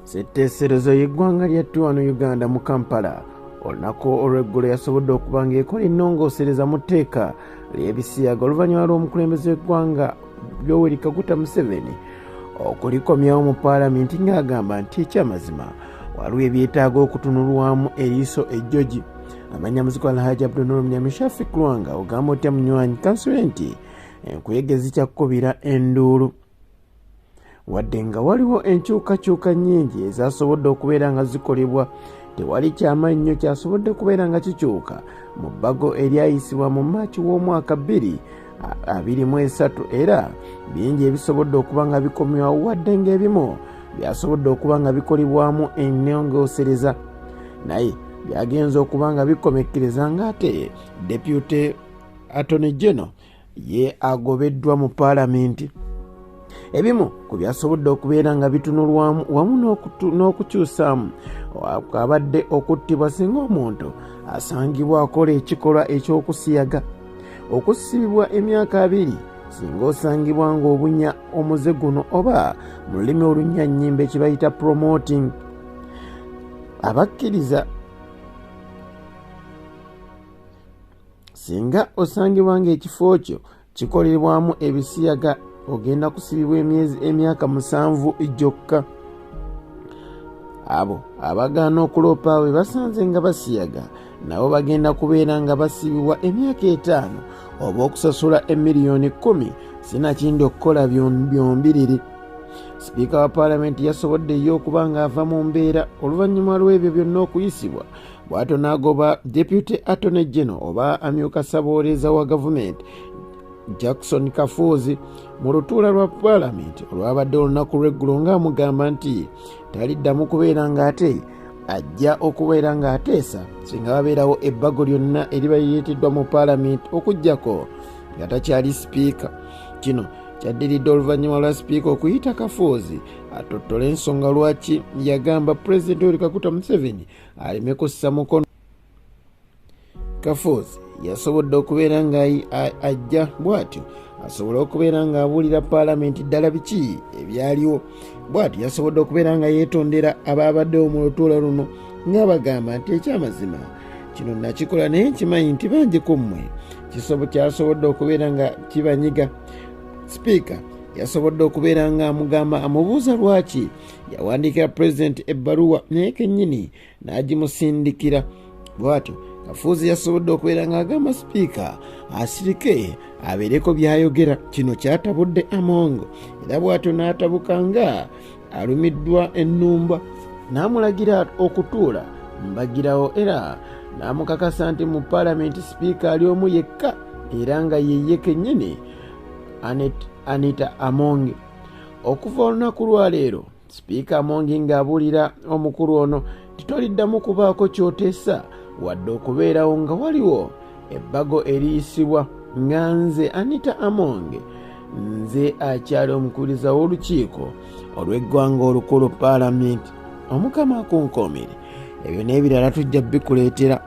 Ssetteeserezo y'eggwanga lyattu wano Uganda mu Kampala olunaku olw'eggulo yasobodde okuba ng'ekola ennongoosereza mu tteeka ly'ebisiyaga oluvannyuma lw'omukulembeze w'eggwanga Yoweri Kaguta Museveni okulikomyawo mu paalamenti ng'agamba nti ekyamazima waliwo ebyetaaga okutunulwamu eriiso ejjogi. Amannyamuzigo Alhaji Abdul Mnyami Shafik Lwanga ogamba otya munywanyi kansule nti enkuyege zikyakubira enduulu. Wadde nga waliwo enkyukakyuka nnyingi ezasobodde okubeera nga zikolebwa, tewali kyama nnyo kyasobodde kubeera nga kikyuka mu bbago eryayisibwa mu Maaci w'omwaka 2023 era bingi ebisobodde okuba nga bikomyawo wadde ng'ebimu byasobodde okuba nga bikolebwamu ennongoosereza naye byagenza okuba nga bikomekkereza ng'ate Deputy Attorney General ye agobeddwa mu paalamenti. Ebimu ku byasobodde okubeera nga bitunulwamu wamu n'okukyusaamu abadde okuttibwa singa omuntu asangibwa akola ekikolwa eky'okusiyaga, okusibibwa emyaka 2 singa osangibwa ng'obunya omuze guno oba mu lulimi olunnyannyimbe kye bayita promoting. Abakkiriza singa osangibwa ng'ekifo kyo kikolebwamu ebisiyaga ogenda kusibibwa emyaka 7 gyokka. Abo abagaana okuloopa bwe basanze nga basiyaga nabo bagenda kubeera nga basibibwa emyaka 5 oba okusasula emiliyoni 10 sinakindi okukola byombiriri. Sipiika wa paalamenti yasoboddeyo okuba ng'ava mu mbeera oluvannyuma lw'ebyo byonna okuyisibwa, bw'atyo n'agoba Deputy Attorney General oba amyuka ssabooleeza wa gavumenti Jackson Kafuuzi mu lutuula lwa paalamenti olwabadde olunaku lw'eggulo ng'amugamba nti taliddamu kubeera ng'ate ajja okubeera ng'ateesa singa babeerawo ebbago lyonna eriba lireeteddwa mu paalamenti okuggyako nga takyali sipiika. Kino kyaddiridde oluvannyuma lwa sipiika okuyita Kafuuzi atottole ensonga lwaki yagamba Pulezidenti Yoweri Kaguta Museveni aleme kussa mukono. Kafuuzi yasobodde okubeera nga ajja bw'atyo asobole okubeera ng'abuulira paalamenti ddala biki ebyaliwo, bw'atyo yasobodde okubeera nga yeetondera abaabaddewo mu lutuula luno ng'abagamba nti ekyamazima kino nakikola naye nkimanyi nti bangi ku mmwe kyasobodde okubeera nga kibanyiga. Sipiika yasobodde okubeera nga amugamba amubuuza lwaki yawandiikira pulezidenti ebbaluwa naye kennyini n'agimusindikira. Bw'atyo Kafuuzi yasobodde okubeera ng'agamba sipiika asirike abeereko by'ayogera. Kino kyatabudde Amongo era bw'atyo n'atabuka nga alumiddwa ennumba, n'amulagira okutuula mbagirawo era n'amukakasa nti mu paalamenti sipiika ali omu yekka era nga yeye kennyini Anita Amongi. Okuva olunaku lwa leero sipiika Amongi ng'abuulira omukulu ono titoliddamu kubaako kyoteesa wadde okubeerawo nga waliwo ebbago eriyisibwa nga nze Anita Amonge nze akyali omukubiriza w'olukiiko olw'eggwanga olukulu paalamenti. Omukama akunkoomere ebyo n'ebirala tujja bikuleetera